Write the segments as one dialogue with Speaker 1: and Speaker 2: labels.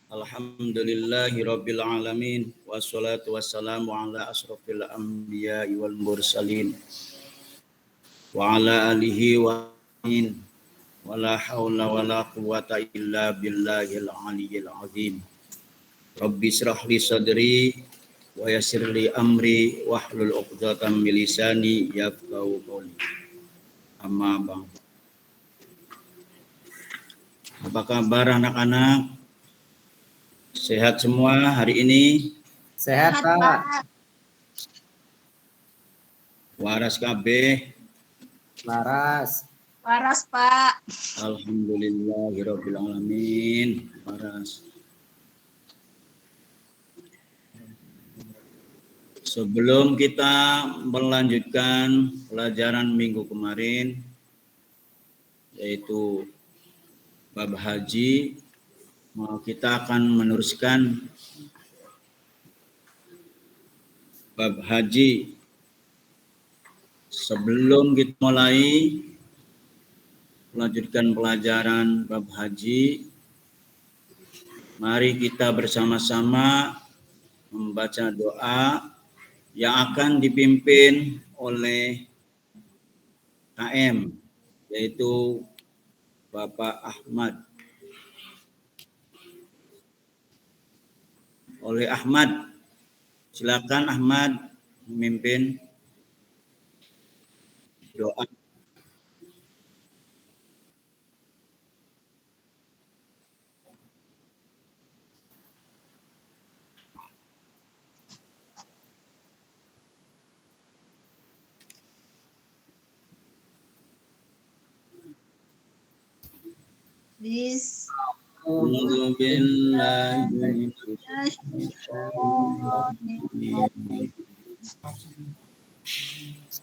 Speaker 1: Alhamdulillahi rabbil alamin wassalatu wassalamu ala asrofil anbiya'i wal mursalin wa ala alihi wa amin wa la hawla wa la quwwata illa billahil aliyyil azim. Rabbi israh li sadri wa yassir li amri wahlul 'uqdatam min lisani yafqahu qawli. Amma ba'd. Apa kabar anak-anak? Sehat semua hari ini?
Speaker 2: Sehat, Pak.
Speaker 1: Waras kabeh?
Speaker 2: Waras.
Speaker 3: Waras, Pak.
Speaker 1: Alhamdulillahirabbil alamin. Waras. Sebelum kita melanjutkan pelajaran minggu kemarin, yaitu bab haji, kita akan meneruskan bab haji. Sebelum kita mulai melanjutkan pelajaran bab haji, mari kita bersama-sama membaca doa yang akan dipimpin oleh KM, yaitu Bapak Ahmad. Oleh Ahmad. Silakan Ahmad memimpin doa.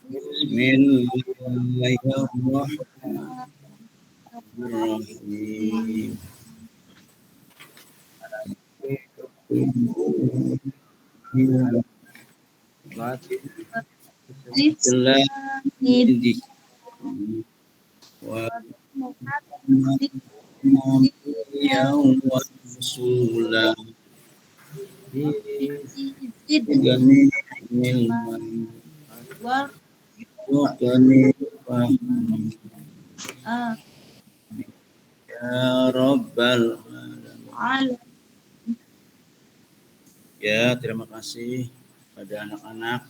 Speaker 1: Bismillahirrahmanirrahim. Ya Rabbal Alamin. Ya, terima kasih pada anak-anak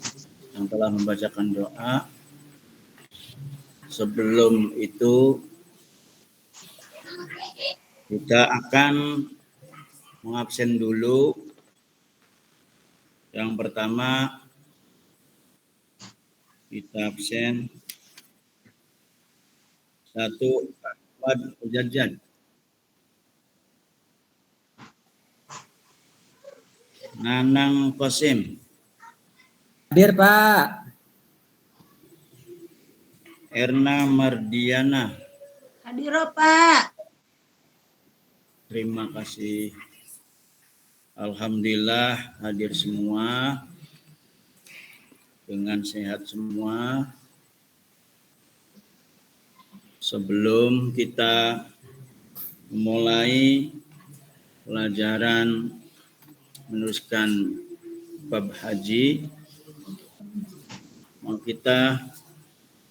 Speaker 1: yang telah membacakan doa. Sebelum itu, kita akan mengabsen dulu. Yang pertama, kita absen 1 Ahmad Mujaddad. Nanang Qasim.
Speaker 2: Hadir, Pak.
Speaker 1: Erna Mardiana.
Speaker 3: Hadir, Pak.
Speaker 1: Terima kasih. Alhamdulillah hadir semua dengan sehat semua. Sebelum kita memulai pelajaran meneruskan bab haji,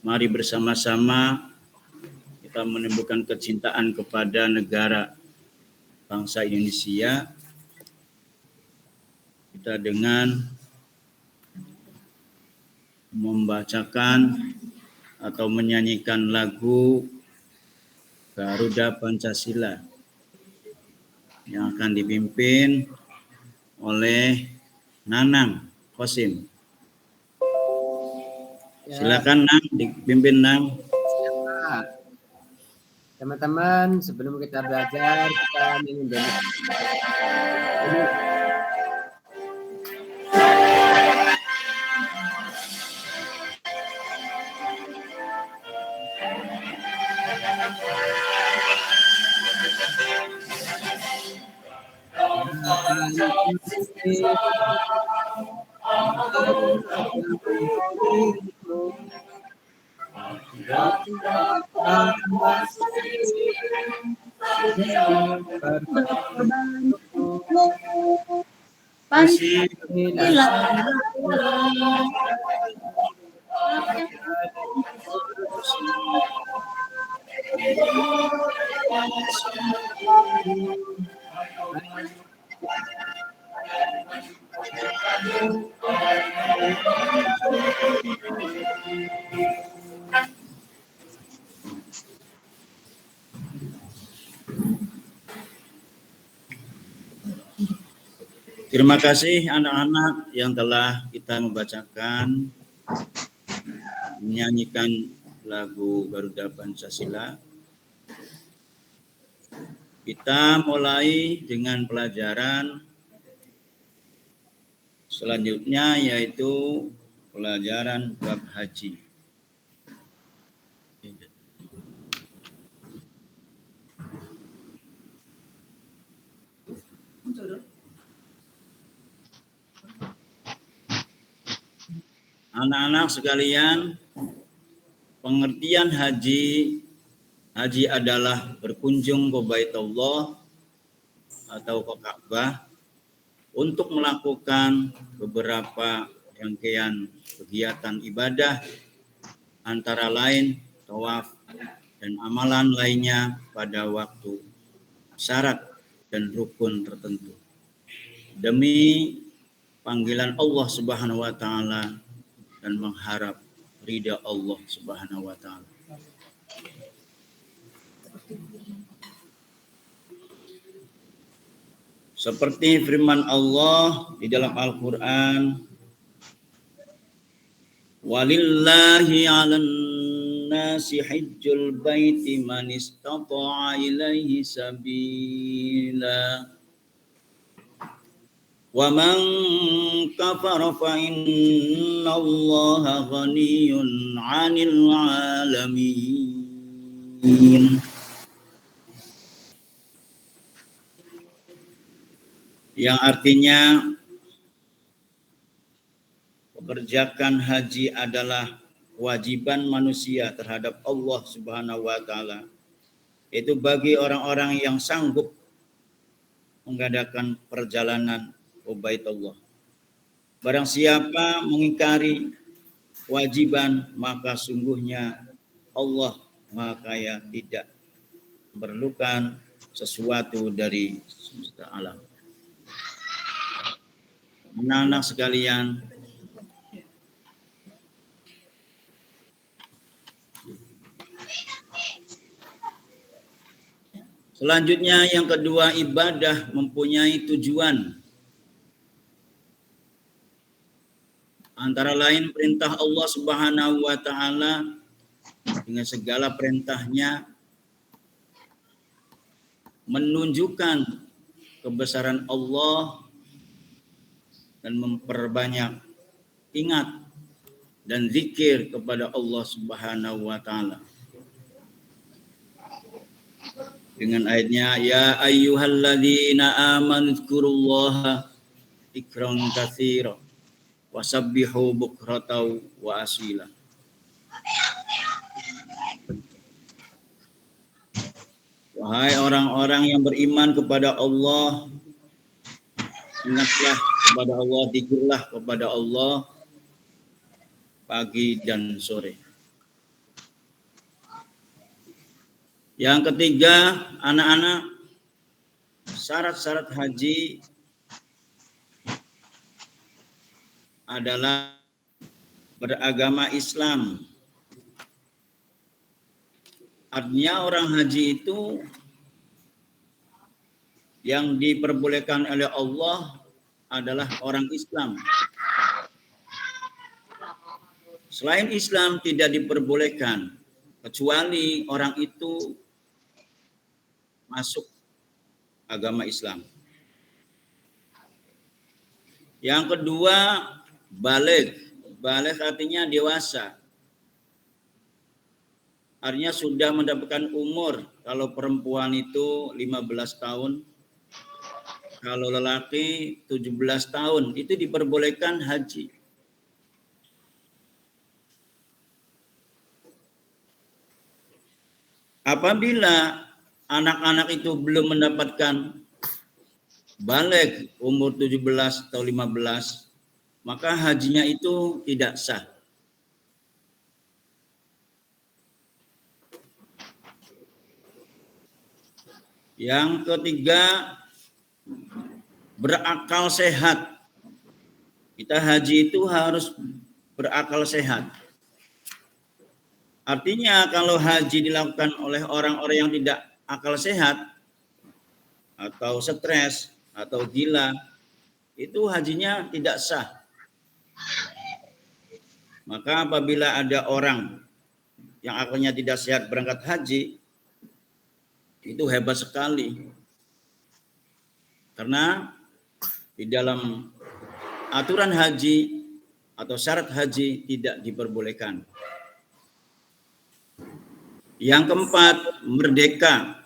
Speaker 1: mari bersama-sama kita menumbuhkan kecintaan kepada negara bangsa Indonesia. Kita dengan membacakan atau menyanyikan lagu Garuda Pancasila yang akan dipimpin oleh Nanang Qasim. Silakan Nang, dipimpin Nang.
Speaker 2: Teman-teman, sebelum kita belajar, kita ingin
Speaker 1: Terima kasih anak-anak yang telah kita membacakan, menyanyikan lagu Garuda Pancasila. Kita mulai dengan pelajaran selanjutnya, yaitu pelajaran bab haji. Anak-anak sekalian, pengertian haji adalah berkunjung ke Baitullah atau ke Ka'bah untuk melakukan beberapa rangkaian kegiatan ibadah, antara lain tawaf dan amalan lainnya pada waktu syarat dan rukun tertentu, demi panggilan Allah Subhanahu wa taala dan mengharap ridha Allah Subhanahu wa taala. Seperti firman Allah di dalam Al-Qur'an, walillahi 'alan nasi hajjul baiti man istata'a ilaihi sabila wa man kafara fa innallaha ghaniyyun 'anil 'alamin. Yang artinya mengerjakan haji adalah kewajiban manusia terhadap Allah Subhanahu wa taala. Itu bagi orang-orang yang sanggup mengadakan perjalanan ke Baitullah. Barang siapa mengingkari kewajiban, maka sungguhnya Allah Maha Kaya tidak memerlukan sesuatu dari semesta alam. Anak-anak sekalian, selanjutnya yang kedua, ibadah mempunyai tujuan. Antara lain perintah Allah Subhanahu wa taala dengan segala perintahnya menunjukkan kebesaran Allah dan memperbanyak ingat dan zikir kepada Allah Subhanahu wa taala. Dengan ayatnya, ya ayyuhalladzina amanu dzkurullaha dzikran katsira wasabbihu bukratan wa asila. Wahai orang-orang yang beriman kepada Allah, ingatlah kepada Allah, zikirlah kepada Allah pagi dan sore. Yang ketiga, anak-anak, syarat-syarat haji adalah beragama Islam. Artinya orang haji itu yang diperbolehkan oleh Allah adalah orang Islam. Selain Islam tidak diperbolehkan, kecuali orang itu masuk agama Islam. Yang kedua, baligh. Baligh artinya dewasa. Artinya sudah mendapatkan umur. Kalau perempuan itu 15 tahun, kalau lelaki 17 tahun, itu diperbolehkan haji. Apabila anak-anak itu belum mendapatkan balik umur 17 atau 15, maka hajinya itu tidak sah. Yang ketiga, berakal sehat. Kita haji itu harus berakal sehat. Artinya kalau haji dilakukan oleh orang-orang yang tidak akal sehat, atau stres, atau gila, itu hajinya tidak sah. Maka apabila ada orang yang akalnya tidak sehat berangkat haji, itu hebat sekali. Karena di dalam aturan haji atau syarat haji tidak diperbolehkan. Yang keempat, merdeka.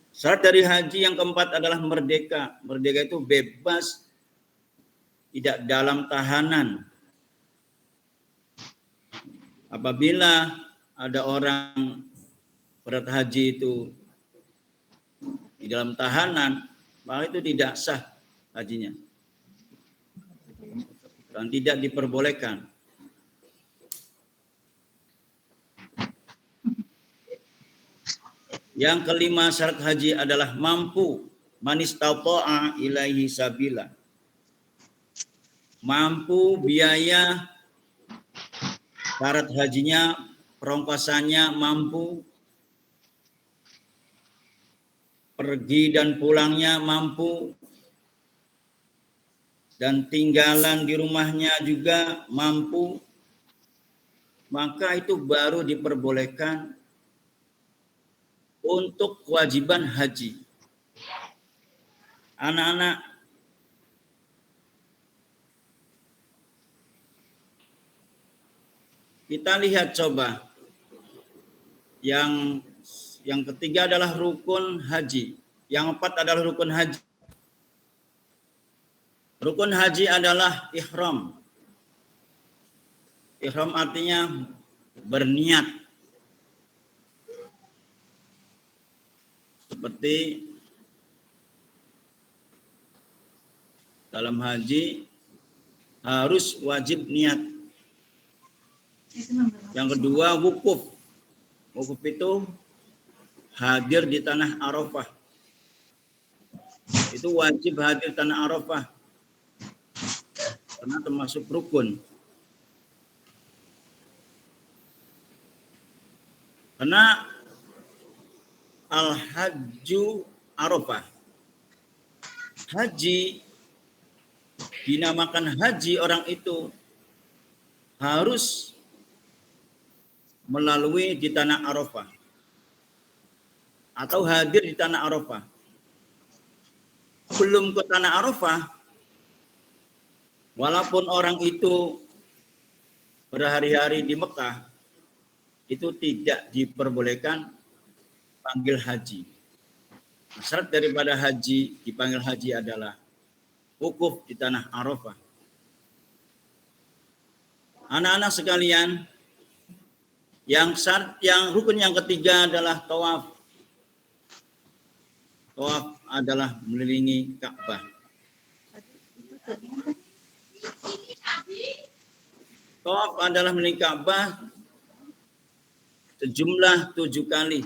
Speaker 1: Syarat dari haji yang keempat adalah merdeka. Merdeka itu bebas, tidak dalam tahanan. Apabila ada orang berat haji itu di dalam tahanan, maka itu tidak sah hajinya dan tidak diperbolehkan. Yang kelima, syarat haji adalah mampu, manistata'a ilaihi sabila. Mampu biaya syarat hajinya, perongkosannya mampu, pergi dan pulangnya mampu, dan tinggalan di rumahnya juga mampu, maka itu baru diperbolehkan untuk kewajiban haji. Anak-anak, kita lihat coba. Yang ketiga adalah rukun haji. Yang empat adalah rukun haji. Rukun haji adalah ihram. Ihram artinya berniat. Seperti dalam haji harus wajib niat. Yang kedua, wukuf. Wukuf itu hadir di tanah Arafah. Itu wajib hadir tanah Arafah. Karena termasuk rukun. Karena al-hajju Arafah. Haji dinamakan haji, orang itu harus melalui di tanah Arafah atau hadir di tanah Arafah. Belum ke tanah Arafah, walaupun orang itu berhari-hari di Mekah, itu tidak diperbolehkan panggil haji. Syarat daripada haji dipanggil haji adalah wukuf di tanah Arafah. Anak-anak sekalian, yang rukun yang ketiga adalah tawaf. Tawaf adalah mengelilingi Ka'bah. Tawaf adalah mengelilingi Ka'bah sejumlah 7 kali.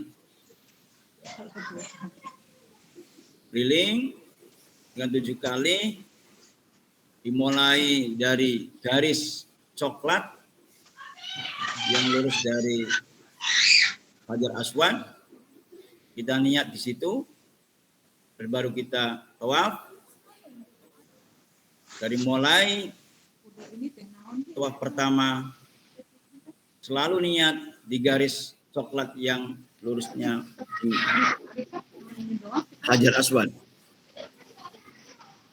Speaker 1: Keliling dengan 7 kali, dimulai dari garis coklat yang lurus dari Hajar Aswad. Kita niat di situ, baru kita tawaf. Dari mulai tawaf pertama selalu niat di garis coklat yang lurusnya di Hajar Aswad.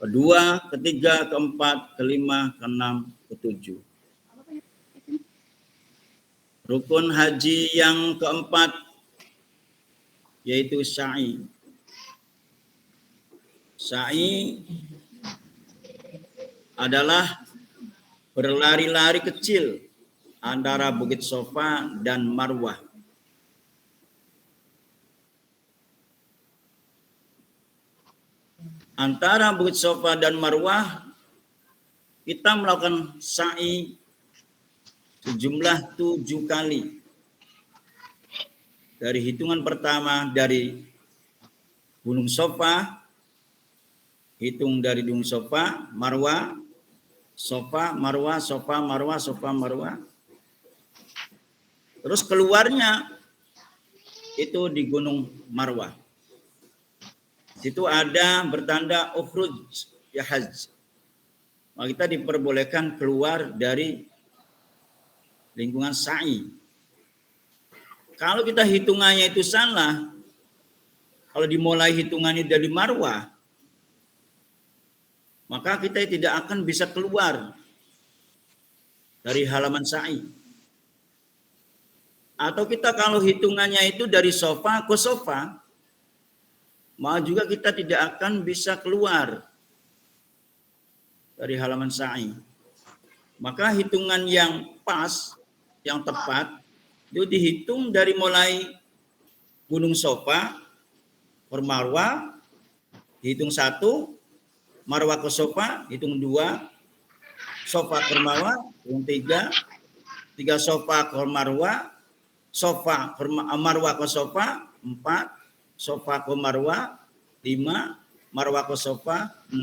Speaker 1: Kedua, ketiga, keempat, kelima, keenam, ketujuh. Rukun haji yang keempat yaitu sa'i. Sa'i adalah berlari-lari kecil antara Bukit Sofa dan Marwah. antara Bukit Safa dan Marwah kita melakukan sa'i sejumlah 7 kali. Dari hitungan pertama dari Gunung Safa, hitung dari Gunung Safa, Marwah, Safa, Marwah, Safa, Marwah, Safa, Marwah. Terus keluarnya itu di Gunung Marwah. Situ ada bertanda ukhruj ya hajj. Maka kita diperbolehkan keluar dari lingkungan sa'i. Kalau kita hitungannya itu salah, kalau dimulai hitungannya dari Marwah, maka kita tidak akan bisa keluar dari halaman sa'i. Atau kita kalau hitungannya itu dari Safa ke Safa, maka juga kita tidak akan bisa keluar dari halaman sa'i. Maka hitungan yang pas, yang tepat, itu dihitung dari mulai Gunung Safa ke Marwah, hitung 1, Marwah ke Safa, hitung 2, Safa ke Marwah, hitung 3, 3 Safa ke Marwah, Safa ke Marwah ke Safa, 4, Safa ke Marwah, 5, Marwah ke Safa, 6,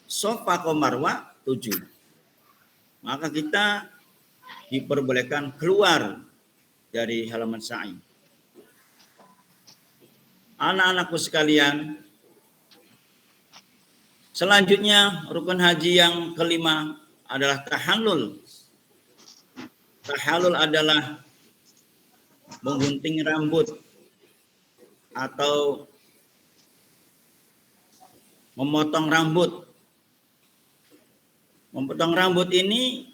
Speaker 1: Safa ke Marwah, 7. Maka kita diperbolehkan keluar dari halaman sa'i. Anak-anakku sekalian, selanjutnya rukun haji yang kelima adalah tahallul. Tahallul adalah menggunting rambut atau memotong rambut. Memotong rambut ini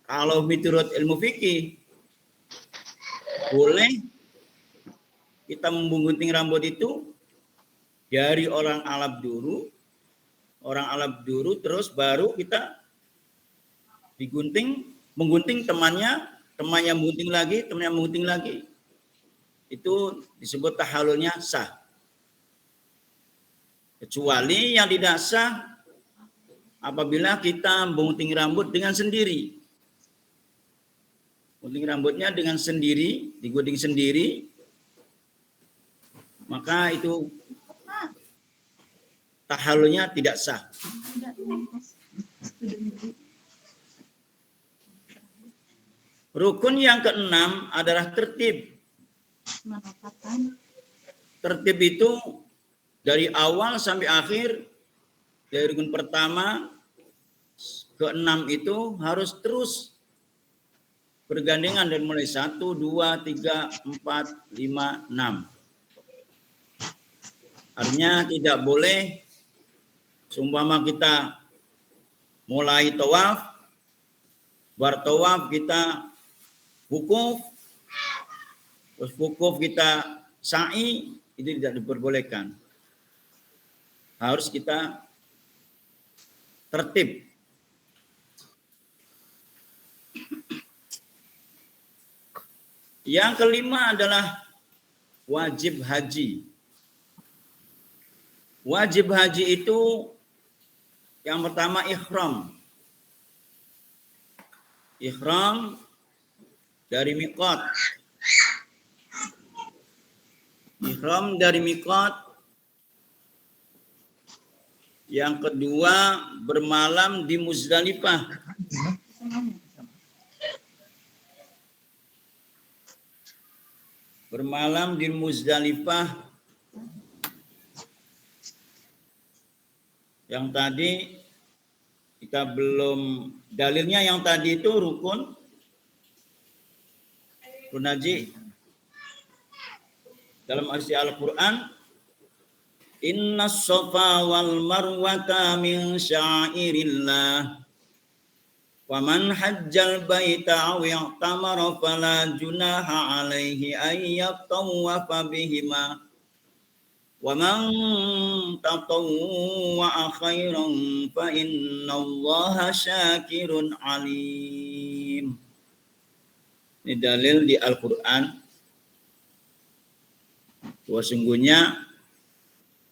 Speaker 1: kalau menurut ilmu fikih boleh kita menggunting rambut itu dari orang Arab dulu, terus baru kita menggunting temannya menggunting lagi, temannya menggunting lagi. Itu disebut tahallulnya sah. Kecuali yang tidak sah apabila kita menggunting rambut dengan sendiri. Gunting rambutnya dengan sendiri, digunting sendiri, maka itu tahallulnya tidak sah. Rukun yang keenam adalah tertib. Tertib itu dari awal sampai akhir, dari rukun pertama ke 6 itu harus terus bergandengan dari mulai 1, 2, 3, 4, 5, 6. Artinya tidak boleh seumpama kita mulai tawaf, bertawaf kita wukuf, terus wukuf kita sa'i, itu tidak diperbolehkan. Harus kita tertib. Yang kelima adalah wajib haji. Wajib haji itu yang pertama ihram. Ihram dari miqat. Ihram dari miqat. Yang kedua bermalam di Muzdalifah. Bermalam di Muzdalifah. Yang tadi kita belum dalilnya, yang tadi itu rukun haji. Dalam ayat Al-Qur'an, Innas Safa wal Marwata min syairillah. Wa man hajjal baita aw i'tamara fala junaha alaihi ay yatawafa bihima. Wa man tatawwa'a khairan fa innallaha syakirun alim. Ini dalil di Al-Qur'an bahwa sungguhnya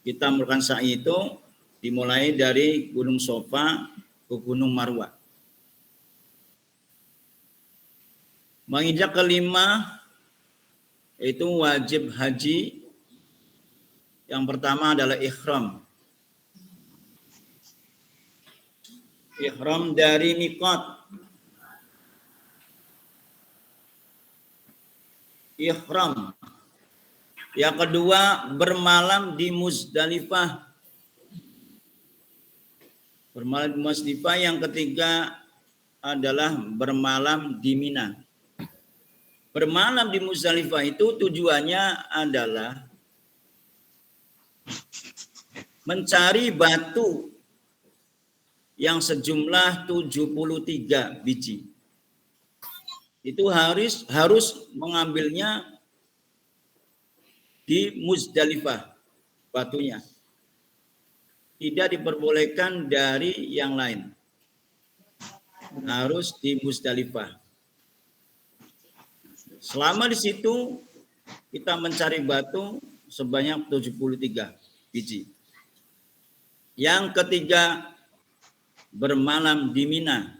Speaker 1: kita melakukan sa'i itu dimulai dari Gunung Sofa ke Gunung Marwah. Menginjak kelima itu wajib haji. Yang pertama adalah ihram. Ihram dari miqat. Ihram. Yang kedua, bermalam di Muzdalifah. Bermalam di Muzdalifah. Yang ketiga adalah bermalam di Mina. Bermalam di Muzdalifah itu tujuannya adalah mencari batu yang sejumlah 73 biji. Itu harus mengambilnya di Muzdalifah batunya. Tidak diperbolehkan dari yang lain. Harus di Muzdalifah. Selama di situ kita mencari batu sebanyak 73 biji. Yang ketiga, bermalam di Mina.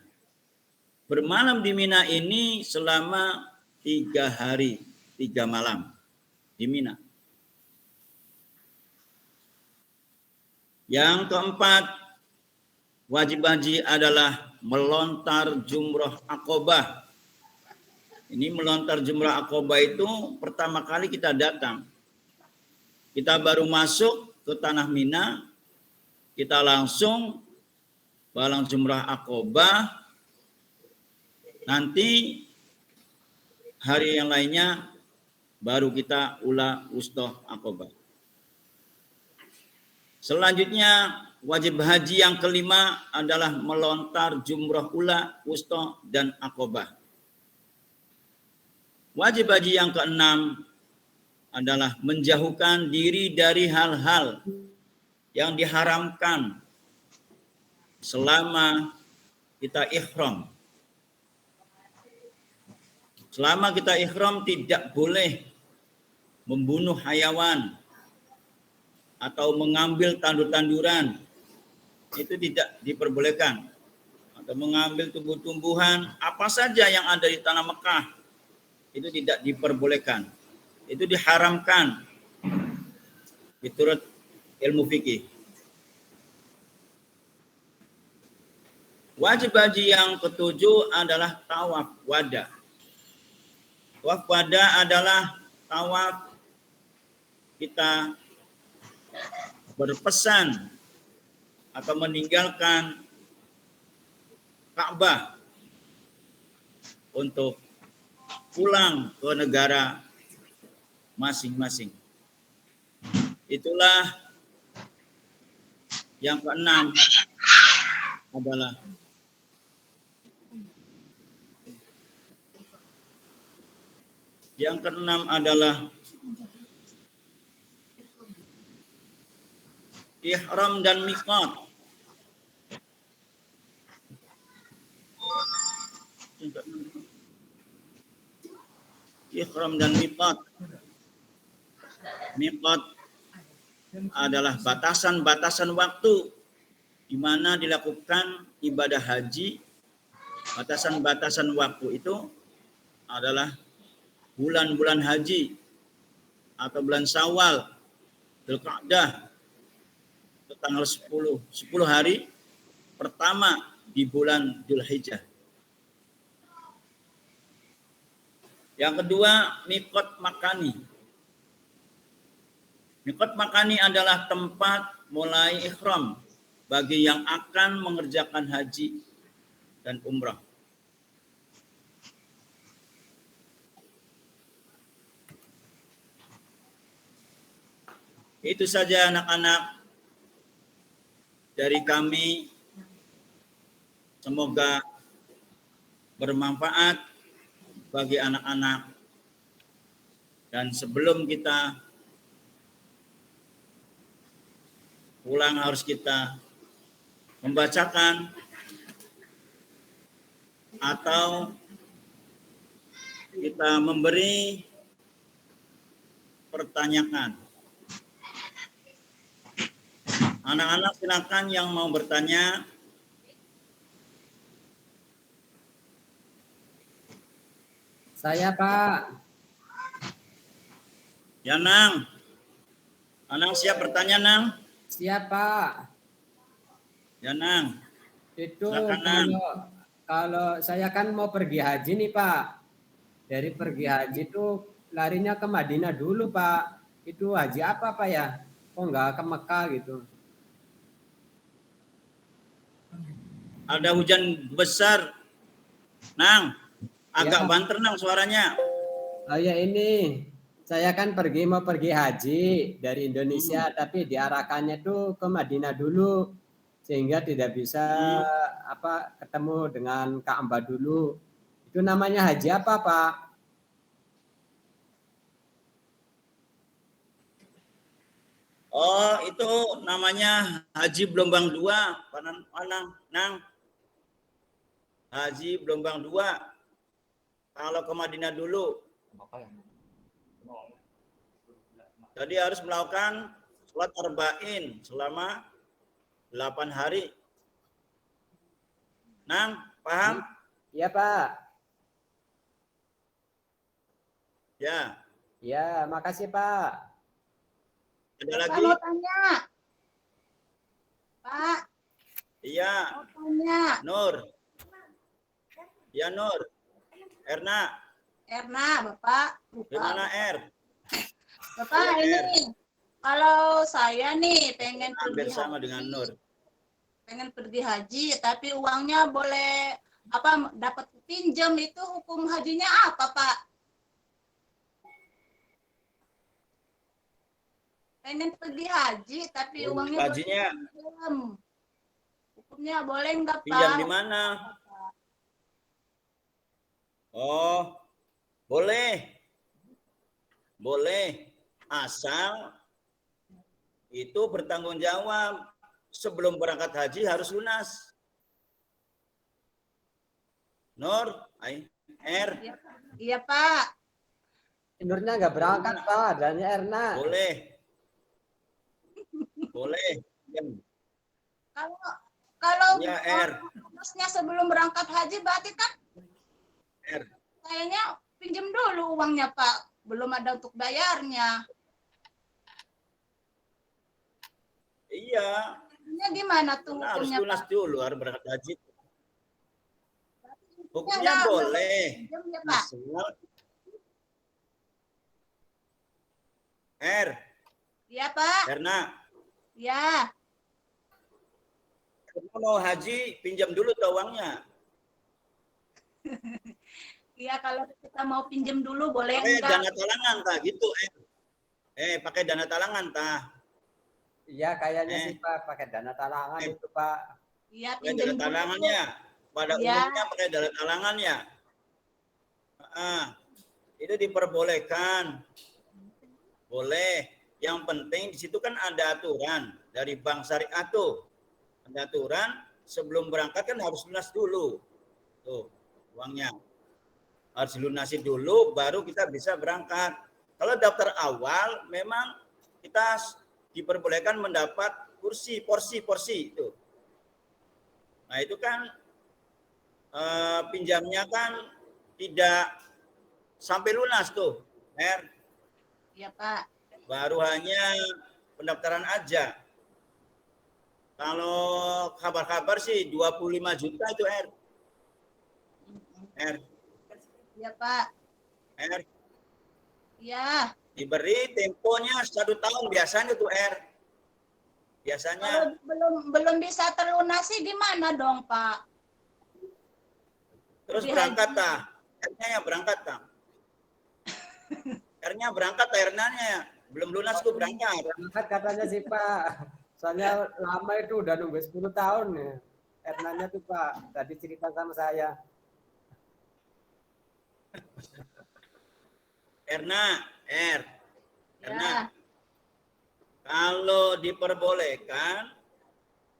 Speaker 1: Bermalam di Mina ini selama 3 hari, 3 malam di Mina. Yang keempat, wajib haji adalah melontar jumrah Aqobah. Ini melontar jumrah Aqobah itu pertama kali kita datang. Kita baru masuk ke tanah Mina, kita langsung balang jumrah Aqobah. Nanti hari yang lainnya baru kita ula wustoh Aqobah. Selanjutnya wajib haji yang kelima adalah melontar jumrah ula, wustoh, dan Aqobah. Wajib haji yang keenam adalah menjauhkan diri dari hal-hal yang diharamkan selama kita ihram. Selama kita ihram tidak boleh membunuh hayawan atau mengambil tandur-tanduran. Itu tidak diperbolehkan. Atau mengambil tumbuh-tumbuhan apa saja yang ada di tanah Mekah. Itu tidak diperbolehkan. Itu diharamkan. Menurut ilmu fikih. Wajib haji yang ketujuh adalah tawaf wada. Tawaf wada adalah tawaf kita berpesan atau meninggalkan Ka'bah untuk pulang ke negara masing-masing. Itulah yang keenam adalah ihram dan miqat. Ihram dan miqat. Miqat adalah batasan-batasan waktu di mana dilakukan ibadah haji. Batasan-batasan waktu itu adalah bulan-bulan haji atau bulan Syawal, Dzulqa'dah, tanggal 10 hari pertama di bulan Dzulhijjah. Yang kedua, miqat makani. Miqat makani adalah tempat mulai ihram bagi yang akan mengerjakan haji dan umrah. Itu saja anak-anak dari kami. Semoga bermanfaat bagi anak-anak. Dan sebelum kita pulang harus kita membacakan atau kita memberi pertanyaan Anak-anak silakan yang mau bertanya.
Speaker 2: Saya Pak.
Speaker 1: Ya Nang. Anang siap bertanya Nang?
Speaker 2: Siap Pak.
Speaker 1: Ya Nang.
Speaker 2: Itu
Speaker 1: Silakan, Nang.
Speaker 2: kalau saya kan mau pergi haji nih Pak. Dari pergi haji itu larinya ke Madinah dulu Pak. Itu haji apa Pak ya? Kok nggak ke Mekah gitu?
Speaker 1: Ada hujan besar. Nang, agak
Speaker 2: Ya.
Speaker 1: banter Nang suaranya.
Speaker 2: Oh ya ini, saya kan mau pergi haji dari Indonesia, tapi diarahkannya tuh ke Madinah dulu, sehingga tidak bisa ketemu dengan Ka'bah dulu. Itu namanya haji apa Pak?
Speaker 1: Oh, itu namanya Haji Gelombang 2, Nang. Haji Gelombang 2. Kalau ke Madinah dulu. Jadi harus melakukan sholat arba'in selama 8 hari. Nang, paham?
Speaker 2: Iya Pak.
Speaker 1: Ya.
Speaker 2: Ya, makasih Pak.
Speaker 1: Ada
Speaker 3: Pak
Speaker 1: lagi?
Speaker 3: mau tanya. Pak.
Speaker 1: Iya.
Speaker 3: Mau tanya.
Speaker 1: Nur. Ya Nur. Erna.
Speaker 3: Erna, Bapak.
Speaker 1: Gimana Er?
Speaker 3: Bapak ini, kalau saya nih pengen
Speaker 1: Hampir
Speaker 3: pergi
Speaker 1: sama
Speaker 3: haji,
Speaker 1: dengan Nur.
Speaker 3: pengen pergi haji, tapi uangnya boleh dapat pinjam, itu hukum hajinya apa Pak? Pengen pergi haji, tapi uangnya
Speaker 1: Hajinya
Speaker 3: boleh pinjam. Hukumnya boleh nggak Pak?
Speaker 1: pinjam di mana? Oh, boleh. Boleh. Asal itu bertanggung jawab. Sebelum berangkat haji harus lunas. Nur, Er.
Speaker 3: Iya Pak.
Speaker 2: Nurnya nggak berangkat Pak, adanya Erna.
Speaker 1: Boleh. Boleh.
Speaker 3: Kalau
Speaker 1: Ya, Er.
Speaker 3: lunasnya sebelum berangkat haji berarti kan
Speaker 1: Er.
Speaker 3: kayaknya pinjam dulu uangnya Pak. Belum ada untuk bayarnya.
Speaker 1: Iya.
Speaker 3: Ini gimana tuh
Speaker 1: Nah, harus
Speaker 3: hukumnya
Speaker 1: lunas
Speaker 3: Pak?
Speaker 1: dulu harus berangkat haji. Hukumnya
Speaker 3: Enggak,
Speaker 1: boleh.
Speaker 3: pinjam ya Pak.
Speaker 1: Er.
Speaker 3: Iya Pak.
Speaker 1: Erna.
Speaker 3: Ya.
Speaker 1: Kamu mau haji, pinjam dulu tuh uangnya.
Speaker 3: Iya, kalau kita mau pinjam dulu boleh
Speaker 1: Pakai
Speaker 3: enggak?
Speaker 1: dana talangan tah gitu pakai dana talangan tah.
Speaker 2: Iya kayaknya sih Pak, pakai dana talangan itu Pak.
Speaker 3: Iya,
Speaker 1: Pakai
Speaker 3: pinjam
Speaker 1: dana
Speaker 3: dulu.
Speaker 1: talangannya. Pada
Speaker 3: Ya.
Speaker 1: umumnya pakai dana talangannya. Itu diperbolehkan. Boleh. Yang penting di situ kan ada aturan dari Bank Syariah tuh. Ada aturan sebelum berangkat kan harus lunas dulu. Tuh, uangnya. Harus dilunasi dulu baru kita bisa berangkat. Kalau daftar awal memang kita diperbolehkan mendapat porsi itu. Nah, itu kan pinjamnya kan tidak sampai lunas tuh, Er.
Speaker 3: Iya, Pak.
Speaker 1: Baru hanya pendaftaran aja. Kalau kabar-kabar sih 25 juta itu, Er.
Speaker 3: Iya, Pak. Iya.
Speaker 1: Diberi temponya 1 tahun biasanya tuh, Biasanya.
Speaker 3: Kalau belum bisa terlunasi gimana dong, Pak?
Speaker 1: Terus berangkat tah. R-nya berangkat tah. R-nya berangkat tah, R-nya belum lunas tuh berangkat.
Speaker 2: Berangkat katanya sih Pak. Soalnya lama itu udah nunggu 10 tahun ya. R-nya tuh Pak, tadi cerita sama saya.
Speaker 1: Erna.
Speaker 3: Ya.
Speaker 1: Kalau diperbolehkan,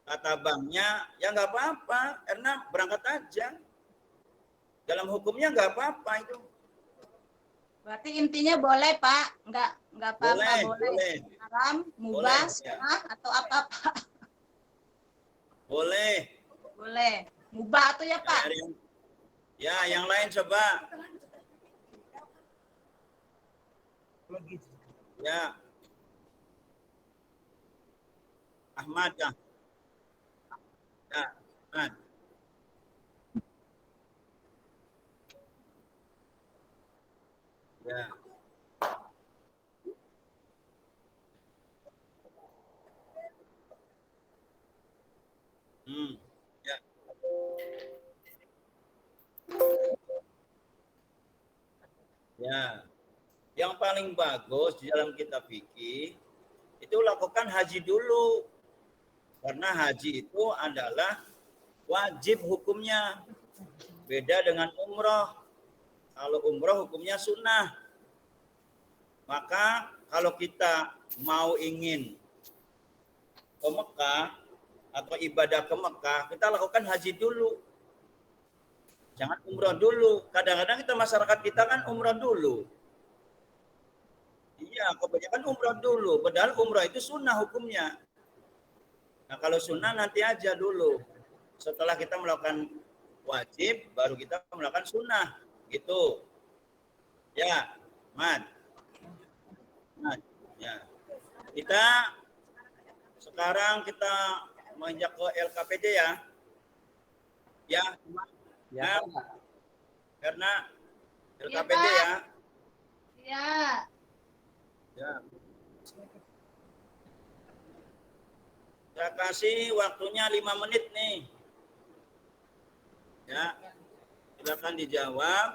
Speaker 1: kata banknya, ya nggak apa-apa, Erna berangkat aja. Dalam hukumnya nggak apa-apa itu.
Speaker 3: Berarti intinya boleh, Pak? Nggak apa-apa, boleh.
Speaker 1: Boleh.
Speaker 3: Haram, mubah, sunnah, atau apa, Pak?
Speaker 1: Boleh.
Speaker 3: Boleh. Mubah tuh ya Pak?
Speaker 1: Ya, yang lain coba. Ya. Ahmad ya. Ya, Ahmad. Ya. Ya. Ya. Yang paling bagus di dalam kitab fikih itu lakukan haji dulu. Karena haji itu adalah wajib hukumnya. Beda dengan umroh. Kalau umroh hukumnya sunnah. Maka kalau kita mau ingin ke Mekah atau ibadah ke Mekah, kita lakukan haji dulu. Jangan umroh dulu. Kadang-kadang kita masyarakat kita kan umroh dulu. Iya, kebanyakan umroh dulu. Padahal umroh itu sunnah hukumnya. Nah, kalau sunnah nanti aja dulu. Setelah kita melakukan wajib, baru kita melakukan sunnah. Gitu. Ya, Mat. Ya. Sekarang kita menginjak ke LKPD ya. Ya.
Speaker 2: Ya,
Speaker 1: Nah, karena
Speaker 3: Iya,
Speaker 1: LKPD
Speaker 3: Pak.
Speaker 1: ya.
Speaker 3: Iya.
Speaker 1: Ya. Saya kasih waktunya 5 menit nih. Ya. Silakan dijawab.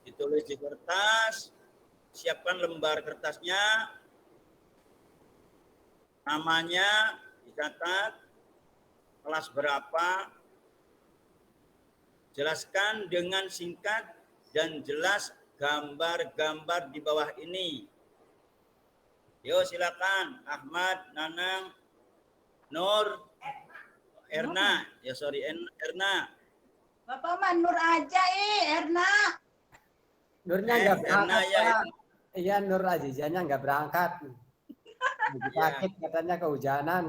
Speaker 1: Ditulis di kertas. Siapkan lembar kertasnya. Namanya dicatat. Kelas berapa. Jelaskan dengan singkat dan jelas gambar-gambar di bawah ini. Yuk silakan Ahmad, Nanang, Nur, Erna. Ya sorry Erna.
Speaker 3: Bapak mah Nur aja Erna.
Speaker 2: Nurnya nggak
Speaker 1: Erna
Speaker 2: berangkat,
Speaker 1: ya.
Speaker 2: Pak. Iya, Nur Azizanya nggak berangkat. Lagi sakit katanya kehujanan.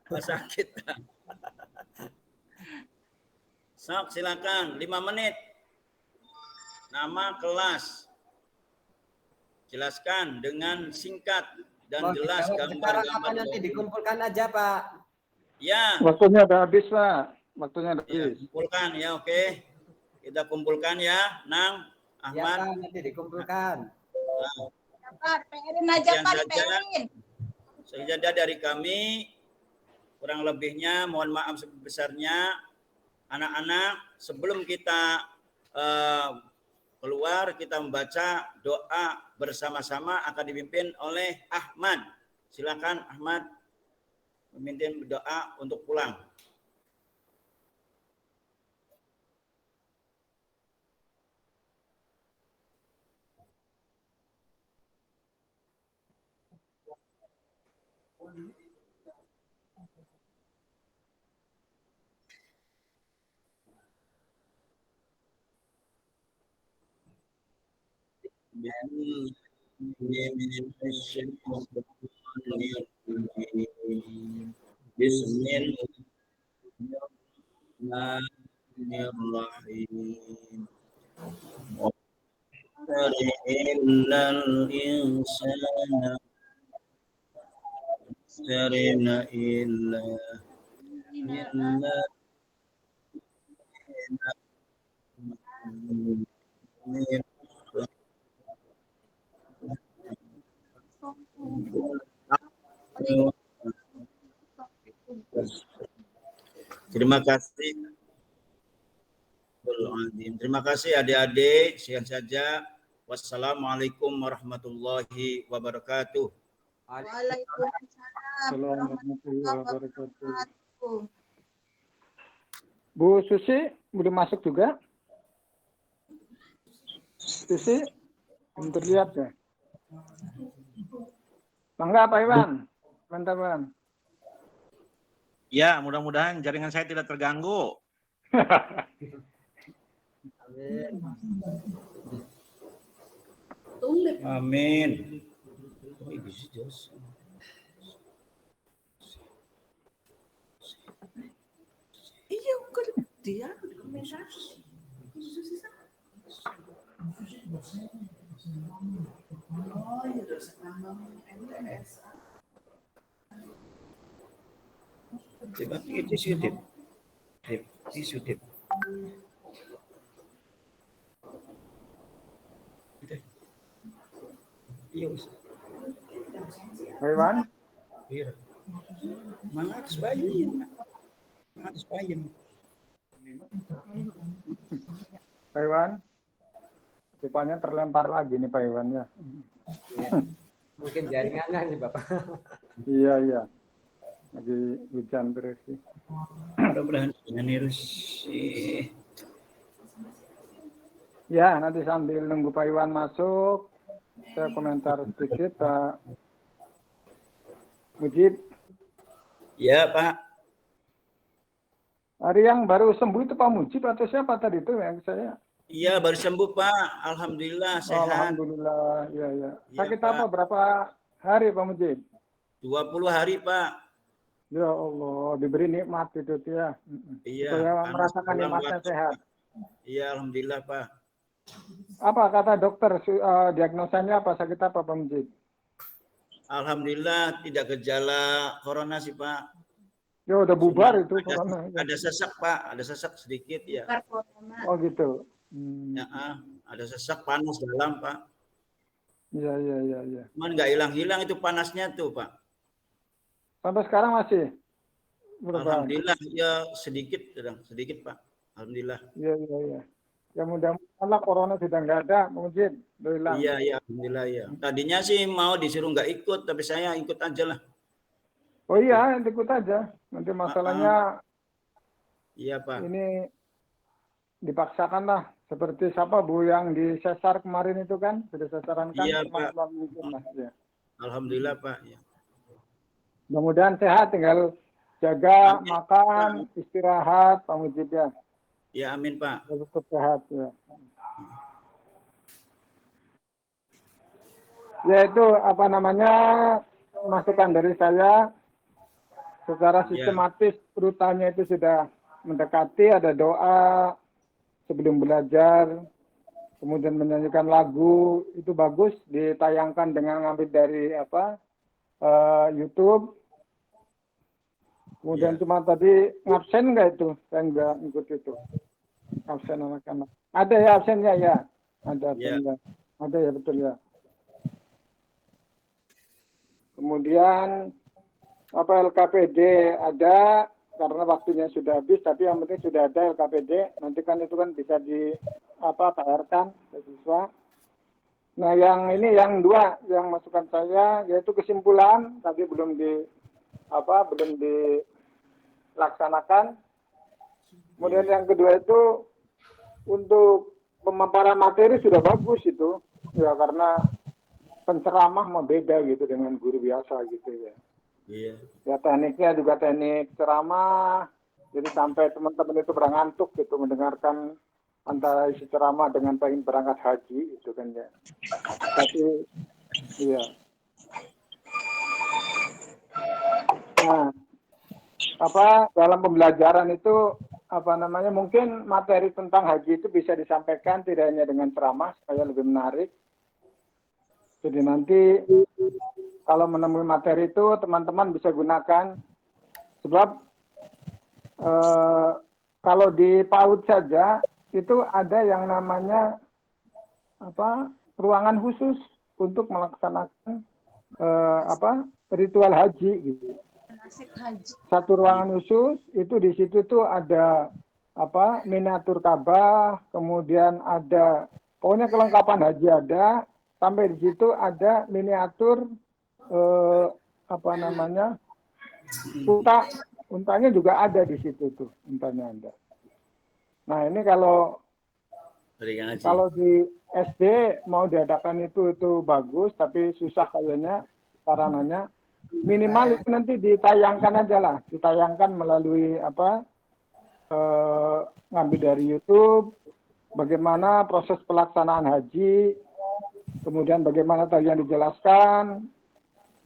Speaker 1: Sakit. Sok silakan 5 menit. Nama kelas. Jelaskan dengan singkat dan jelas
Speaker 2: Sekarang apa
Speaker 1: gambar-gambar.
Speaker 2: nanti dikumpulkan aja, Pak?
Speaker 1: Ya.
Speaker 4: Waktunya udah habis, Pak. Waktunya udah
Speaker 1: Ya,
Speaker 4: habis.
Speaker 1: kumpulkan ya, oke. Kita kumpulkan ya, Nang,
Speaker 2: Ya,
Speaker 1: Ahmad.
Speaker 2: Pak, nanti dikumpulkan.
Speaker 3: Ya, Pak, PR-in aja
Speaker 1: Sekian
Speaker 3: Pak,
Speaker 1: saja.
Speaker 3: PR-in.
Speaker 1: Sejadah dari kami, kurang lebihnya mohon maaf sebesarnya. Anak-anak, sebelum kita keluar, kita membaca doa bersama-sama akan dipimpin oleh Ahmad. Silakan Ahmad memimpin doa untuk pulang. Bismillahirrahmanirrahim. Innal insana sarina illa Terima kasih. Terima kasih adik-adik. Sekian saja. Wassalamualaikum warahmatullahi wabarakatuh.
Speaker 3: Waalaikumsalam warahmatullahi wabarakatuh.
Speaker 4: Bu Susi, boleh masuk juga? Susi, belum terlihat ya? Bangga Pak Iwan. Mantap, Bang.
Speaker 5: Ya, mudah-mudahan jaringan saya tidak terganggu.
Speaker 1: Amin. Iya, dia dokumentasi. Coba tisu dip. Tisu dip. Iya,
Speaker 4: Pak Iwan,
Speaker 1: iya. Mana sebayin? Mana sebayin?
Speaker 4: Pak Iwan. Rupanya terlempar lagi nih Pak Iwan ya.
Speaker 2: Mungkin jaringannya nih Bapak.
Speaker 4: Iya. Lagi hujan terus sih.
Speaker 1: Mudah-mudahan terus.
Speaker 4: Ya, nanti sambil nunggu Pak Iwan masuk, saya komentar sedikit Pak Mujib.
Speaker 1: Ya, Pak.
Speaker 4: Hari yang baru sembuh itu Pak Mujib atau siapa tadi itu yang saya?
Speaker 1: Iya, baru sembuh, Pak. Alhamdulillah, sehat.
Speaker 4: Alhamdulillah, iya.
Speaker 1: Iya,
Speaker 4: Sakit
Speaker 1: Pak.
Speaker 4: apa? Berapa hari Pak Mujib?
Speaker 1: 20 hari, Pak.
Speaker 4: Ya Allah, diberi nikmat itu ya.
Speaker 1: Iya.
Speaker 4: Supaya
Speaker 1: panas
Speaker 4: merasakan
Speaker 1: dalam
Speaker 4: nikmatnya
Speaker 1: waktu,
Speaker 4: sehat.
Speaker 1: Pak. Iya, alhamdulillah, Pak.
Speaker 4: Apa kata dokter, diagnosanya apa, sakit apa Pak Mujib?
Speaker 1: Alhamdulillah tidak gejala corona sih, Pak.
Speaker 4: Ya udah bubar
Speaker 1: Cuman
Speaker 4: itu corona.
Speaker 1: ada sesak, Pak. Ada sesak sedikit ya.
Speaker 4: Oh gitu.
Speaker 1: Ya, ada sesak panas dalam, Pak.
Speaker 4: Iya.
Speaker 1: Cuman nggak hilang-hilang itu panasnya tuh, Pak.
Speaker 4: Sampai sekarang masih? Berapa?
Speaker 1: Alhamdulillah ya sedikit, sedikit, Pak. Alhamdulillah.
Speaker 4: Iya. Ya mudah-mudahan lah corona sudah nggak ada, mungkin hilang.
Speaker 1: Iya, alhamdulillah ya. Tadinya sih mau disuruh nggak ikut, tapi saya ikut aja lah.
Speaker 4: Oh iya, ikut aja. Nanti masalahnya
Speaker 1: Iya, Pak.
Speaker 4: ini dipaksakan lah. Seperti siapa Bu yang di sesar kemarin itu kan, sudah sesaran kan?
Speaker 1: Iya, Pak.
Speaker 4: Ya.
Speaker 1: Alhamdulillah, Pak. Ya.
Speaker 4: Mudah-mudahan sehat, tinggal jaga
Speaker 1: Amin.
Speaker 4: makan, istirahat, Pak Mujib ya.
Speaker 1: Ya, amin, Pak.
Speaker 4: Tetap sehat ya. Ya itu apa namanya, masukan dari saya secara sistematis rutanya itu sudah mendekati, ada doa sebelum belajar, kemudian menyanyikan lagu, itu bagus, ditayangkan dengan ngambil dari YouTube. Kemudian cuma tadi ngabsen nggak itu? Saya nggak ikut itu. Absen anak-anak. Ada ya absennya ya? Ada absennya. Ada ya, betul ya. Kemudian LKPD ada, karena waktunya sudah habis, tapi yang penting sudah ada LKPD. Nanti kan itu kan bisa bayarkan ke siswa. Nah yang ini yang dua yang masukan saya yaitu kesimpulan tapi belum dilaksanakan. Kemudian yang kedua itu untuk pemaparan materi sudah bagus itu ya, karena penceramah mau beda gitu dengan guru biasa gitu ya.
Speaker 1: Iya.
Speaker 4: Ya tekniknya juga teknik ceramah, jadi sampai teman-teman itu berangantuk gitu mendengarkan antara isi ceramah dengan pengen berangkat haji itu kan ya. Tapi iya. Nah, dalam pembelajaran itu mungkin materi tentang haji itu bisa disampaikan tidak hanya dengan ceramah supaya lebih menarik. Jadi nanti kalau menemui materi itu teman-teman bisa gunakan, sebab kalau di PAUD saja itu ada yang namanya ruangan khusus untuk melaksanakan ritual haji gitu. Satu ruangan khusus itu di situ tuh ada miniatur Ka'bah, kemudian ada pokoknya kelengkapan haji ada, sampai di situ ada miniatur untanya juga ada di situ tuh, untanya ada. Nah ini kalau di SD mau diadakan itu bagus, tapi susah kayaknya sarananya. Minimal itu nanti ditayangkan aja lah, ditayangkan melalui ngambil dari YouTube, bagaimana proses pelaksanaan haji, kemudian bagaimana tadi yang dijelaskan,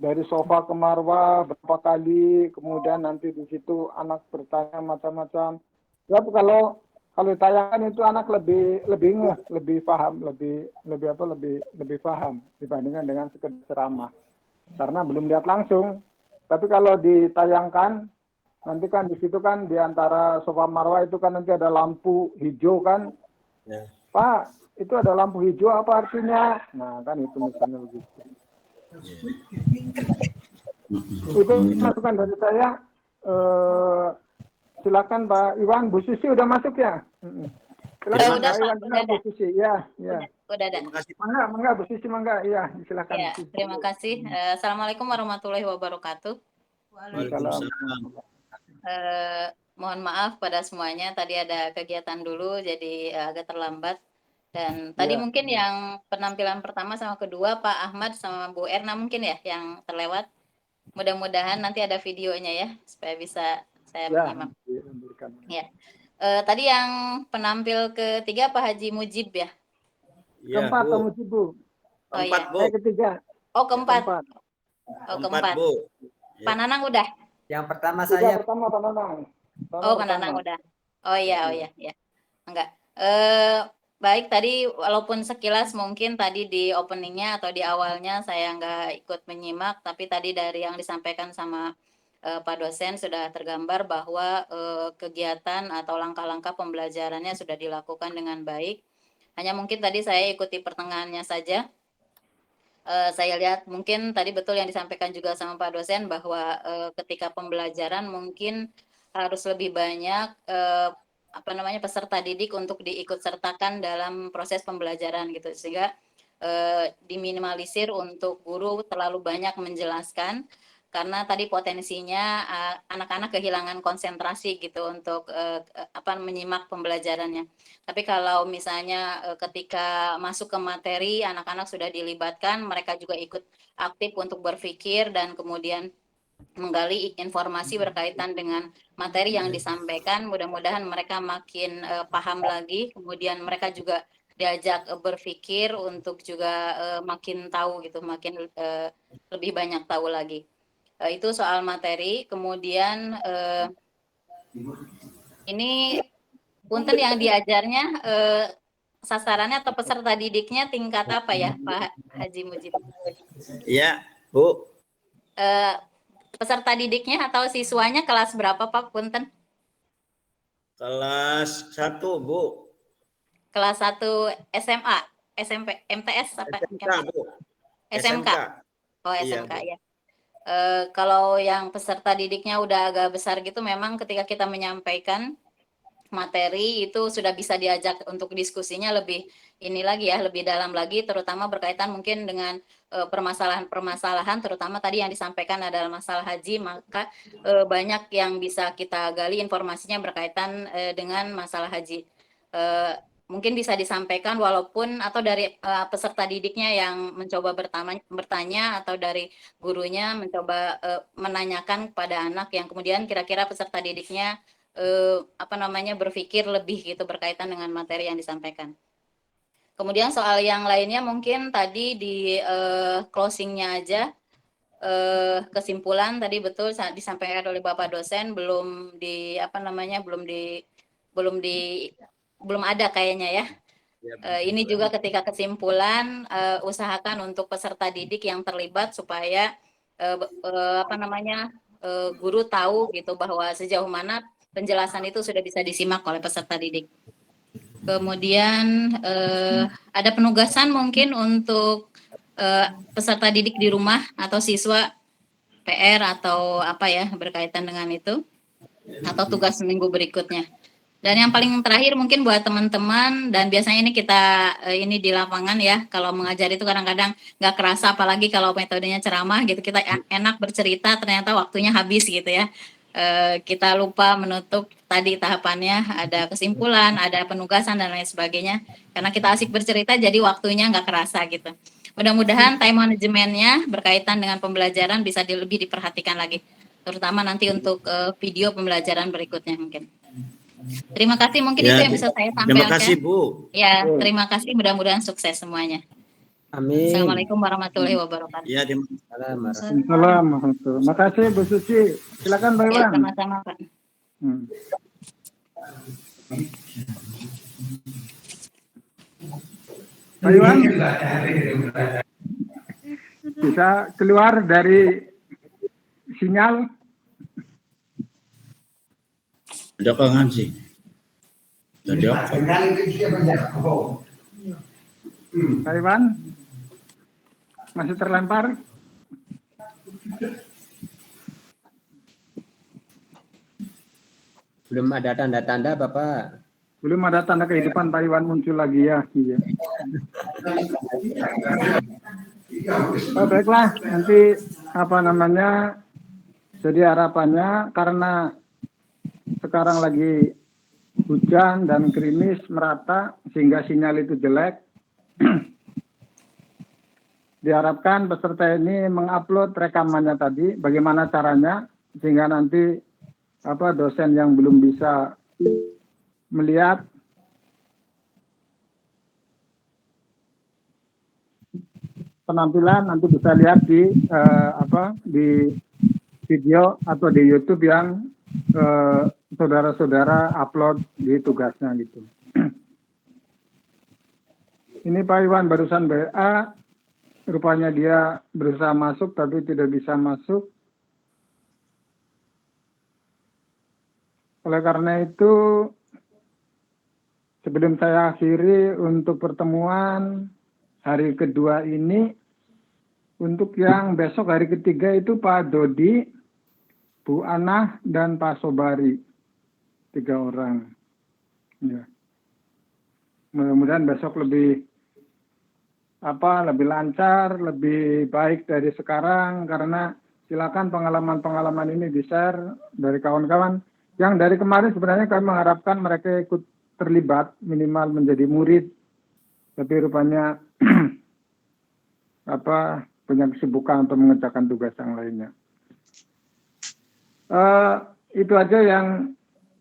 Speaker 4: dari sofa ke marwah berapa kali, kemudian nanti di situ anak bertanya macam-macam. Ya kalau ditayangkan itu anak lebih paham, lebih paham dibandingkan dengan sekedar ceramah. Karena belum lihat langsung. Tapi kalau ditayangkan, nanti kan di situ kan di antara sofa marwah itu kan nanti ada lampu hijau kan.
Speaker 1: Ya.
Speaker 4: Pak, itu ada lampu hijau apa artinya? Nah kan itu misalnya begitu. Itu masukan dari saya. Silakan Pak Iwan, Bu Susi udah masuk ya? Silakan
Speaker 6: Udah,
Speaker 4: Pak Iwan,
Speaker 6: Pak, udah
Speaker 4: Bu
Speaker 6: ada.
Speaker 4: Susi. Ya.
Speaker 6: Udah ada.
Speaker 1: Terima kasih.
Speaker 4: Mangga Bu Susi, mangga. Iya, silakan.
Speaker 6: Ya,
Speaker 4: Bu Susi.
Speaker 6: terima kasih. Assalamualaikum warahmatullahi wabarakatuh.
Speaker 1: Waalaikumsalam.
Speaker 6: Mohon maaf pada semuanya, tadi ada kegiatan dulu jadi agak terlambat. Dan tadi
Speaker 4: Ya.
Speaker 6: mungkin yang penampilan pertama sama kedua Pak Ahmad sama Bu Erna mungkin ya yang terlewat. Mudah-mudahan nanti ada videonya ya supaya bisa saya menyimak. Ya. Tadi yang penampil ketiga Pak Haji Mujib ya.
Speaker 1: Iya,
Speaker 4: Keempat,
Speaker 1: Bu.
Speaker 4: Pak Mujib, Bu.
Speaker 1: Keempat,
Speaker 6: iya.
Speaker 1: Bu.
Speaker 4: Ketiga.
Speaker 6: Oh keempat.
Speaker 4: Keempat.
Speaker 6: Oh
Speaker 1: Keempat,
Speaker 6: keempat.
Speaker 1: Bu.
Speaker 6: Pak Nanang udah.
Speaker 2: Yang pertama
Speaker 4: Tiga
Speaker 2: saya
Speaker 4: pertama, Pak Nanang.
Speaker 6: Oh Pak Nanang udah. Oh iya, ya. Enggak. Baik tadi walaupun sekilas mungkin tadi di openingnya atau di awalnya saya nggak ikut menyimak, tapi tadi dari yang disampaikan sama Pak dosen sudah tergambar bahwa kegiatan atau langkah-langkah pembelajarannya sudah dilakukan dengan baik. Hanya mungkin tadi saya ikuti pertengahannya saja. Saya lihat mungkin tadi betul yang disampaikan juga sama Pak dosen bahwa ketika pembelajaran mungkin harus lebih banyak peserta didik untuk diikut sertakan dalam proses pembelajaran gitu sehingga diminimalisir untuk guru terlalu banyak menjelaskan karena tadi potensinya anak-anak kehilangan konsentrasi gitu untuk menyimak pembelajarannya. Tapi kalau misalnya ketika masuk ke materi anak-anak sudah dilibatkan, mereka juga ikut aktif untuk berpikir dan kemudian menggali informasi berkaitan dengan materi yang disampaikan. Mudah-mudahan mereka makin paham lagi, kemudian mereka juga diajak berpikir untuk juga makin tahu gitu, makin lebih banyak tahu lagi. Itu soal materi. Kemudian ini punten yang diajarnya sasarannya atau peserta didiknya tingkat apa ya Pak Haji Mujib?
Speaker 1: Iya, Bu.
Speaker 6: Peserta didiknya atau siswanya kelas berapa Pak Punten?
Speaker 1: Kelas 1, Bu.
Speaker 6: Kelas 1 SMA, SMP, MTS apa?
Speaker 1: SMK, Bu.
Speaker 6: SMK. Oh,
Speaker 1: Iya,
Speaker 6: SMK
Speaker 1: Bu.
Speaker 6: ya. Kalau yang peserta didiknya udah agak besar gitu, memang ketika kita menyampaikan materi itu sudah bisa diajak untuk diskusinya lebih ini lagi ya, lebih dalam lagi, terutama berkaitan mungkin dengan permasalahan-permasalahan, terutama tadi yang disampaikan adalah masalah haji, maka banyak yang bisa kita gali informasinya berkaitan dengan masalah haji. Mungkin bisa disampaikan walaupun atau dari peserta didiknya yang mencoba bertanya atau dari gurunya mencoba menanyakan kepada anak yang kemudian kira-kira peserta didiknya berpikir lebih gitu berkaitan dengan materi yang disampaikan. Kemudian soal yang lainnya mungkin tadi di closingnya aja kesimpulan tadi betul disampaikan oleh Bapak dosen belum ada kayaknya ya. Ini juga ketika kesimpulan usahakan untuk peserta didik yang terlibat supaya guru tahu gitu bahwa sejauh mana penjelasan itu sudah bisa disimak oleh peserta didik. Kemudian ada penugasan mungkin untuk peserta didik di rumah atau siswa PR atau apa ya berkaitan dengan itu atau tugas minggu berikutnya. Dan yang paling terakhir mungkin buat teman-teman dan biasanya ini kita ini di lapangan ya kalau mengajar itu kadang-kadang nggak kerasa apalagi kalau metodenya ceramah gitu kita enak bercerita ternyata waktunya habis gitu ya. Kita lupa menutup tadi tahapannya ada kesimpulan, ada penugasan dan lain sebagainya karena kita asik bercerita jadi waktunya nggak kerasa gitu. Mudah-mudahan time manajemennya berkaitan dengan pembelajaran bisa lebih diperhatikan lagi terutama nanti untuk video pembelajaran berikutnya mungkin. Terima kasih mungkin
Speaker 1: Ya,
Speaker 6: itu yang bisa saya sampaikan.
Speaker 1: Terima kasih Bu.
Speaker 6: Ya terima kasih mudah-mudahan sukses semuanya.
Speaker 2: Amin.
Speaker 6: Assalamualaikum warahmatullahi wabarakatuh.
Speaker 1: Ya, terima
Speaker 4: Assalamualaikum. Makasih Bu Suci. Silakan Pak
Speaker 6: Ya,
Speaker 4: Iwan.
Speaker 6: sama-sama Pak.
Speaker 4: Pak Iwan bisa keluar dari sinyal.
Speaker 1: Ada kangen sih. Tadi apa?
Speaker 4: Pak Iwan masih terlempar.
Speaker 2: Belum ada tanda-tanda Bapak.
Speaker 4: Belum ada tanda kehidupan Pak Iwan muncul lagi ya. Iya. Oh, baiklah, nanti jadi harapannya karena sekarang lagi hujan dan gerimis merata sehingga sinyal itu jelek. Diharapkan peserta ini mengupload rekamannya tadi, bagaimana caranya sehingga nanti dosen yang belum bisa melihat penampilan nanti bisa lihat di di video atau di YouTube yang saudara-saudara upload di tugasnya gitu. Ini Pak Iwan barusan BA, rupanya dia berusaha masuk tapi tidak bisa masuk. Oleh karena itu, sebelum saya akhiri untuk pertemuan hari kedua ini, untuk yang besok hari ketiga itu Pak Dodi, Bu Anah, dan Pak Sobari. 3 orang. Ya. Mudah-mudahan besok lebih lancar, lebih baik dari sekarang, karena silakan pengalaman-pengalaman ini di-share dari kawan-kawan. Yang dari kemarin sebenarnya kami mengharapkan mereka ikut terlibat, minimal menjadi murid. Tapi rupanya punya kesibukan untuk mengerjakan tugas yang lainnya. Itu aja yang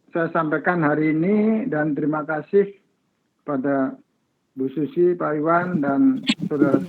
Speaker 4: saya sampaikan hari ini, dan terima kasih pada Bu Susi, Pak Iwan, dan saudara